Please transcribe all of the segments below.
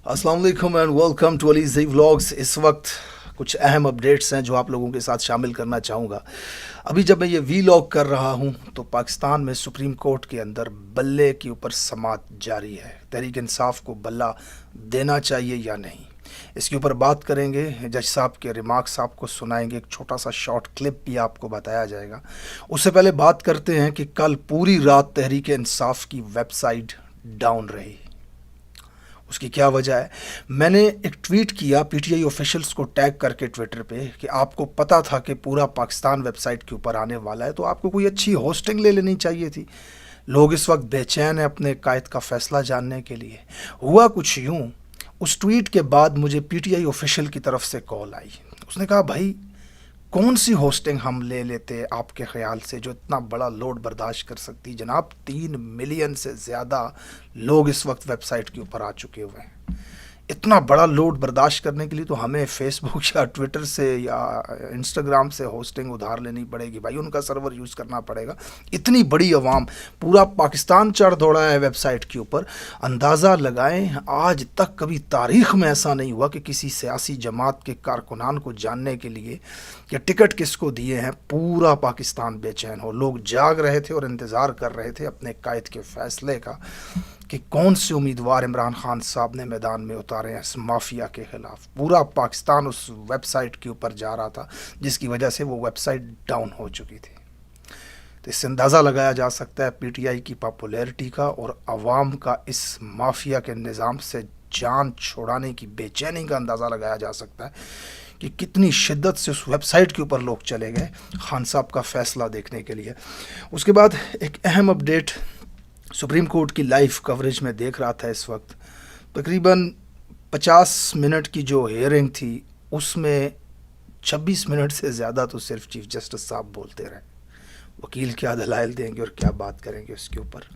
अस्सलाम वालेकुम and welcome to Ali Zee vlogs. इस वक्त कुछ अहम अपडेट्स हैं जो आप लोगों के साथ शामिल करना चाहूँगा। अभी जब मैं ये वीलॉग कर रहा हूँ तो पाकिस्तान में सुप्रीम कोर्ट के अंदर बल्ले के ऊपर समाअत जारी है। तहरीक इंसाफ को बल्ला देना चाहिए या नहीं, इसके ऊपर बात करेंगे। जज साहब के रिमार्क्स आपको सुनाएंगे, एक छोटा सा शॉर्ट क्लिप भी आपको बताया जाएगा। उससे पहले बात करते हैं कि कल पूरी रात तहरीक इंसाफ की वेबसाइट डाउन रही। उसकी क्या वजह है? मैंने एक ट्वीट किया पीटीआई ऑफिशियल्स को टैग करके ट्विटर पे कि आपको पता था कि पूरा पाकिस्तान वेबसाइट के ऊपर आने वाला है, तो आपको कोई अच्छी होस्टिंग ले लेनी चाहिए थी। लोग इस वक्त बेचैन हैं अपने कायद का फ़ैसला जानने के लिए। हुआ कुछ यूँ, उस ट्वीट के बाद मुझे पीटीआई ऑफिशियल की तरफ से कॉल आई। उसने कहा, भाई कौन सी होस्टिंग हम ले लेते आपके ख़्याल से जो इतना बड़ा लोड बर्दाश्त कर सकती। जनाब 3 मिलियन से ज़्यादा लोग इस वक्त वेबसाइट के ऊपर आ चुके हुए हैं। इतना बड़ा लोड बर्दाश्त करने के लिए तो हमें फेसबुक या ट्विटर से या इंस्टाग्राम से होस्टिंग उधार लेनी पड़ेगी, भाई उनका सर्वर यूज़ करना पड़ेगा। इतनी बड़ी आवाम, पूरा पाकिस्तान चढ़ दौड़ा है वेबसाइट के ऊपर। अंदाज़ा लगाएं, आज तक कभी तारीख़ में ऐसा नहीं हुआ कि किसी सियासी जमात के कारकुनान को जानने के लिए कि टिकट किसको दिए हैं पूरा पाकिस्तान बेचैन हो। लोग जाग रहे थे और इंतज़ार कर रहे थे अपने कायद के फ़ैसले का कि कौन से उम्मीदवार इमरान खान साहब ने मैदान में उतारे हैं इस माफिया के ख़िलाफ़। पूरा पाकिस्तान उस वेबसाइट के ऊपर जा रहा था, जिसकी वजह से वो वेबसाइट डाउन हो चुकी थी। तो इससे अंदाज़ा लगाया जा सकता है पीटीआई की पॉपुलैरिटी का और आवाम का इस माफिया के निज़ाम से जान छुड़ाने की बेचैनी का अंदाज़ा लगाया जा सकता है कि कितनी शिद्दत से उस वेबसाइट के ऊपर लोग चले गए खान साहब का फ़ैसला देखने के लिए। उसके बाद एक अहम अपडेट, सुप्रीम कोर्ट की लाइव कवरेज में देख रहा था इस वक्त। तकरीबन 50 मिनट की जो हियरिंग थी उसमें 26 मिनट से ज़्यादा तो सिर्फ चीफ जस्टिस साहब बोलते रहे। वकील क्या दलाइल देंगे और क्या बात करेंगे उसके ऊपर।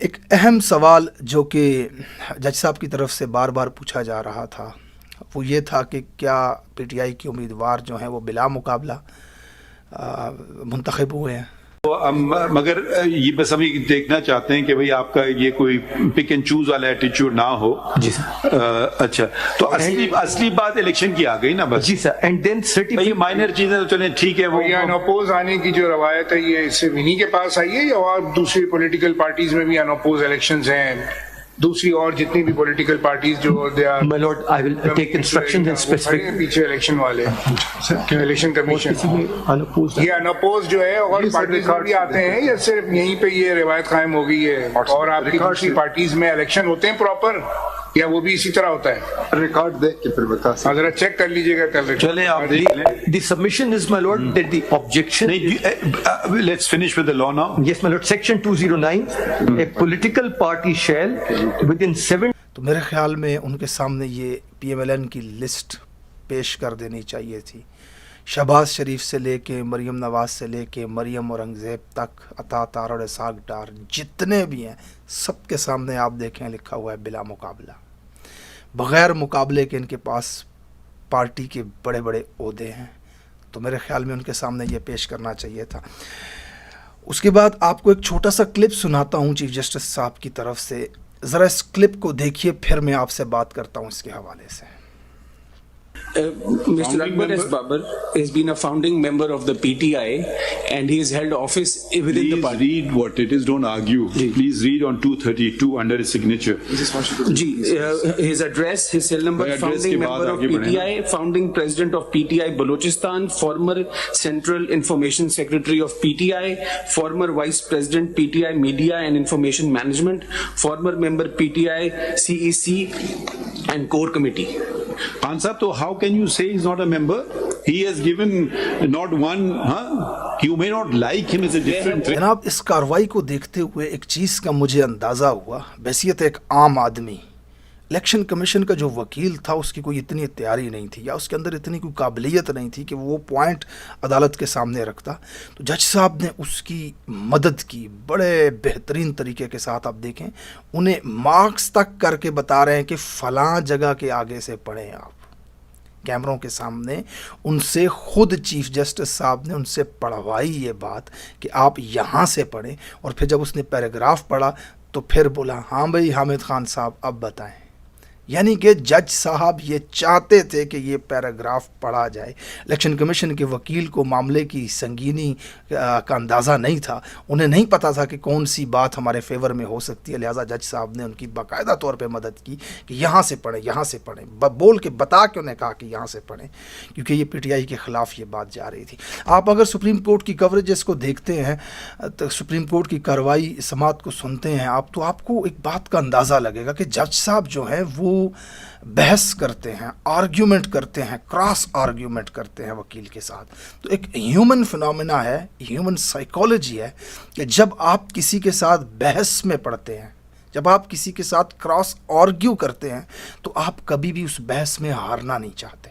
एक अहम सवाल जो कि जज साहब की तरफ से बार बार पूछा जा रहा था वो ये था कि क्या पीटीआई के उम्मीदवार जो हैं वो बिला मुकाबला मुंतखब हुए हैं। तो मगर ये बस हम देखना चाहते हैं कि भाई आपका ये कोई पिक एंड चूज वाला एटीट्यूड ना हो। जी सर। अच्छा, तो असली बात इलेक्शन की आ गई ना बस। जी सर। एंड देन ये माइनर चीजें तो चलें ठीक है। वो अनअपोज आने की जो रवायत है ये सिर्फ इन्हीं के पास आई है या और दूसरी पॉलिटिकल पार्टीज में भी अनअपोज इलेक्शंस हैं? दूसरी और जितनी भी पॉलिटिकल पार्टीज जो they are, my lord I will take instructions in specific पीछे इलेक्शन वाले इलेक्शन कमीशन ये अनअपोज जो है और पार्टीज भी आते हैं या सिर्फ यहीं पे ये रिवायत कायम हो गई है और आपकी दूसरी पार्टीज में इलेक्शन होते हैं प्रॉपर या वो भी इसी तरह होता है? रिकॉर्ड देख के फिर बता सकते। जरा चेक कर लीजिएगा कल। चले आप देख लें। The submission is, my lord, that the objection. Let's finish with the law now. Yes, my lord. Section 209. A political party shall, within 7. तो मेरे ख्याल में उनके सामने ये पीएमएलएन की लिस्ट पेश कर देनी चाहिए थी। शहबाज शरीफ से लेके मरियम नवाज से लेके मरियम औरंगज़ेब तक, अता तार और इसाक डार जितने भी हैं सबके सामने आप देखें लिखा हुआ है बिला मुकाबला। बग़ैर मुकाबले के इनके पास पार्टी के बड़े बड़े ओहदे हैं, तो मेरे ख्याल में उनके सामने ये पेश करना चाहिए था। उसके बाद आपको एक छोटा सा क्लिप सुनाता हूँ चीफ जस्टिस साहब की तरफ से। ज़रा इस क्लिप को देखिए, फिर मैं आपसे बात करता हूँ इसके हवाले से। Mr. Akbar S. Babar has been a founding member of the PTI and he has held office within the party. Please read what it is, don't argue. Please read on 232 under his signature. His address, his cell number, founding member of PTI, founding president of PTI Balochistan, former Central Information Secretary of PTI, former Vice President PTI Media and Information Management, former member PTI CEC and Core Committee. Khan Sahab, so how can you say he's not a member? He has given not one, You may not like him as a different. जनाब इस कार्रवाई को देखते हुए एक चीज़ का मुझे अंदाज़ा हुआ, बहैसियत एक आम आदमी, इलेक्शन कमीशन का जो वकील था उसकी कोई इतनी तैयारी नहीं थी या उसके अंदर इतनी कोई काबिलियत नहीं थी कि वो पॉइंट अदालत के सामने रखता। तो जज साहब ने उसकी मदद की बड़े बेहतरीन तरीके के साथ। आप देखें उन्हें मार्क्स तक करके बता रहे हैं कि फ़लाँ जगह के आगे से पढ़ें आप, कैमरों के सामने उनसे खुद चीफ जस्टिस साहब ने उनसे पढ़वाई ये बात कि आप यहाँ से पढ़ें। और फिर जब उसने पैराग्राफ पढ़ा तो फिर बोला, हाँ भाई हामिद खान साहब अब बताएं यानी कि जज साहब ये चाहते थे कि ये पैराग्राफ पढ़ा जाए। इलेक्शन कमीशन के वकील को मामले की संगीनी का अंदाज़ा नहीं था, उन्हें नहीं पता था कि कौन सी बात हमारे फेवर में हो सकती है, लिहाजा जज साहब ने उनकी बाकायदा तौर पे मदद की कि यहाँ से पढ़ें, यहाँ से पढ़ें, बोल के बता के उन्हें कहा कि यहाँ से पढ़ें, क्योंकि ये PTI के ख़िलाफ़ ये बात जा रही थी। आप अगर सुप्रीम कोर्ट की कवरेजेस को देखते हैं, तो सुप्रीम कोर्ट की कार्रवाई समाअत को सुनते हैं आप, तो आपको एक बात का अंदाज़ा लगेगा कि जज साहब जो हैं वो बहस करते हैं, आर्ग्यूमेंट करते हैं, क्रॉस आर्ग्यूमेंट करते हैं वकील के साथ। तो एक ह्यूमन फिनोमेना है, ह्यूमन साइकोलॉजी है कि जब आप किसी के साथ बहस में पड़ते हैं, जब आप किसी के साथ क्रॉस आर्ग्यू करते हैं, तो आप कभी भी उस बहस में हारना नहीं चाहते,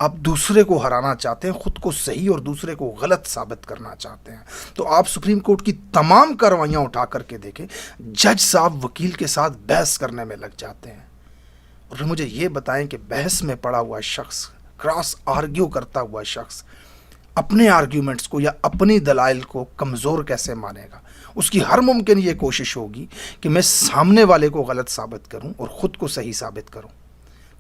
आप दूसरे को हराना चाहते हैं, खुद को सही और दूसरे को गलत साबित करना चाहते हैं। तो आप सुप्रीम कोर्ट की तमाम कार्रवाइयाँ उठा करके देखें, जज साहब वकील के साथ बहस करने में लग जाते हैं। और फिर मुझे ये बताएं कि बहस में पड़ा हुआ शख्स, क्रॉस आर्ग्यू करता हुआ शख्स अपने आर्ग्यूमेंट्स को या अपनी दलाइल को कमज़ोर कैसे मानेगा। उसकी हर मुमकिन ये कोशिश होगी कि मैं सामने वाले को गलत साबित करूं और ख़ुद को सही साबित करूं।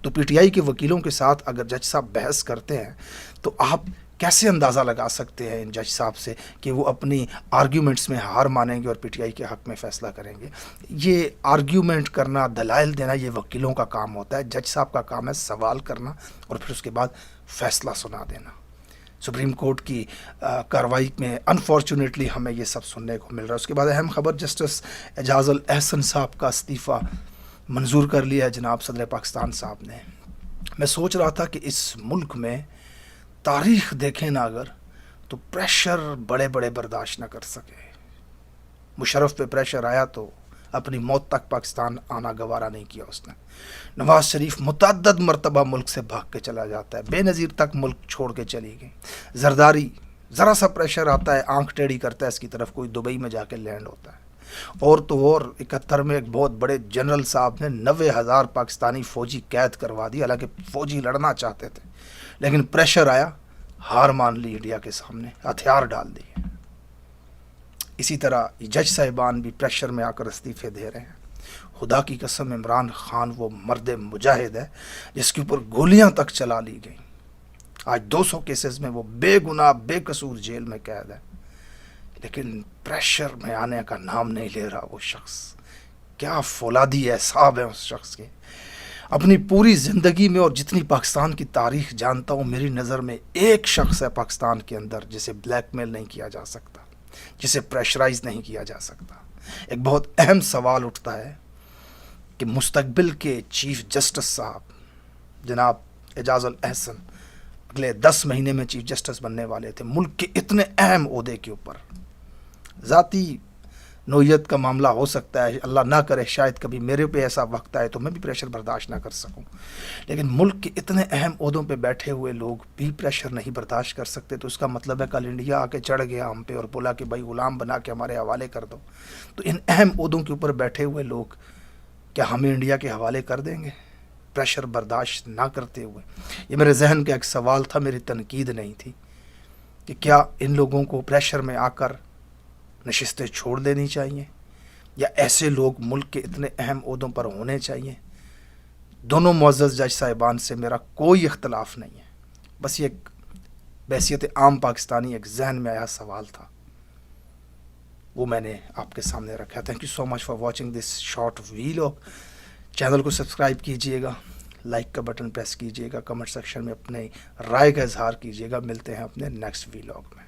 तो PTI के वकीलों के साथ अगर जज साहब बहस करते हैं, तो आप कैसे अंदाज़ा लगा सकते हैं इन जज साहब से कि वो अपनी आर्ग्यूमेंट्स में हार मानेंगे और PTI के हक़ में फ़ैसला करेंगे। ये आर्ग्यूमेंट करना, दलाइल देना, ये वकीलों का काम होता है। जज साहब का काम है सवाल करना और फिर उसके बाद फ़ैसला सुना देना। सुप्रीम कोर्ट की कार्रवाई में अनफॉर्चुनेटली हमें ये सब सुनने को मिल रहा है। उसके बाद अहम खबर, जस्टिस एजाज अल एहसन साहब का इस्तीफ़ा मंजूर कर लिया है जनाब सदर पाकिस्तान साहब ने। मैं सोच रहा था कि इस मुल्क में तारीख़ देखें ना अगर, तो प्रेशर बड़े बड़े बर्दाश्त ना कर सके। मुशर्रफ पे प्रेशर आया तो अपनी मौत तक पाकिस्तान आना गवारा नहीं किया उसने। नवाज शरीफ मुतअद्दद मरतबा मुल्क से भाग के चला जाता है, बेनज़ीर तक मुल्क छोड़ के चली गई। जरदारी ज़रा सा प्रेशर आता है, आंख टेढ़ी करता है इसकी तरफ, कोई दुबई में जाके लैंड होता है। और तो और 71 में एक बहुत बड़े जनरल साहब ने 90,000 पाकिस्तानी फ़ौजी कैद करवा दी, हालांकि फ़ौजी लड़ना चाहते थे, लेकिन प्रेशर आया, हार मान ली, इंडिया के सामने हथियार डाल दिए। इसी तरह जज साहिबान भी प्रेशर में आकर इस्तीफ़े दे रहे हैं। खुदा की कसम, इमरान खान वो मर्द मुजाहिद है जिसके ऊपर गोलियां तक चला ली गई। आज 200 केसेस में वो बेगुनाह बेकसूर जेल में कैद है, लेकिन प्रेशर में आने का नाम नहीं ले रहा वो शख्स। क्या फौलादी एहसाब है उस शख्स के। अपनी पूरी ज़िंदगी में और जितनी पाकिस्तान की तारीख़ जानता हूँ, मेरी नज़र में एक शख्स है पाकिस्तान के अंदर जिसे ब्लैकमेल नहीं किया जा सकता, जिसे प्रेशराइज नहीं किया जा सकता। एक बहुत अहम सवाल उठता है कि मुस्तकबिल के चीफ जस्टिस साहब जनाब एजाज अल एहसन अगले 10 महीने में चीफ जस्टिस बनने वाले थे, मुल्क के इतने अहम ओहदे के ऊपर। ज़ाती नोयत का मामला हो सकता है, अल्लाह ना करे शायद कभी मेरे पे ऐसा वक्त आए तो मैं भी प्रेशर बर्दाश्त ना कर सकूं, लेकिन मुल्क के इतने अहम ओहदों पे बैठे हुए लोग भी प्रेशर नहीं बर्दाश्त कर सकते। तो इसका मतलब है कल इंडिया आके चढ़ गया हम पे और बोला कि भाई गुलाम बना के हमारे हवाले कर दो, तो इन अहम ओहदों के ऊपर बैठे हुए लोग क्या हमें इंडिया के हवाले कर देंगे प्रेशर बर्दाश्त ना करते हुए? ये मेरे जहन का एक सवाल था, मेरी तनकीद नहीं थी कि क्या इन लोगों को प्रेशर में आकर नशिस्तें छोड़ देनी चाहिए या ऐसे लोग मुल्क के इतने अहम ओहदों पर होने चाहिए। दोनों मुअज़्ज़ज़ जज साहिबान से मेरा कोई इख्तलाफ नहीं है, बस ये बहसियत आम पाकिस्तानी एक जहन में आया सवाल था, वो मैंने आपके सामने रखा। Thank you so much for watching this short video. Channel को सब्सक्राइब कीजिएगा, लाइक का बटन प्रेस कीजिएगा, कमेंट सेक्शन में अपने राय का इजहार कीजिएगा। मिलते हैं अपने नेक्स्ट वीलॉग में।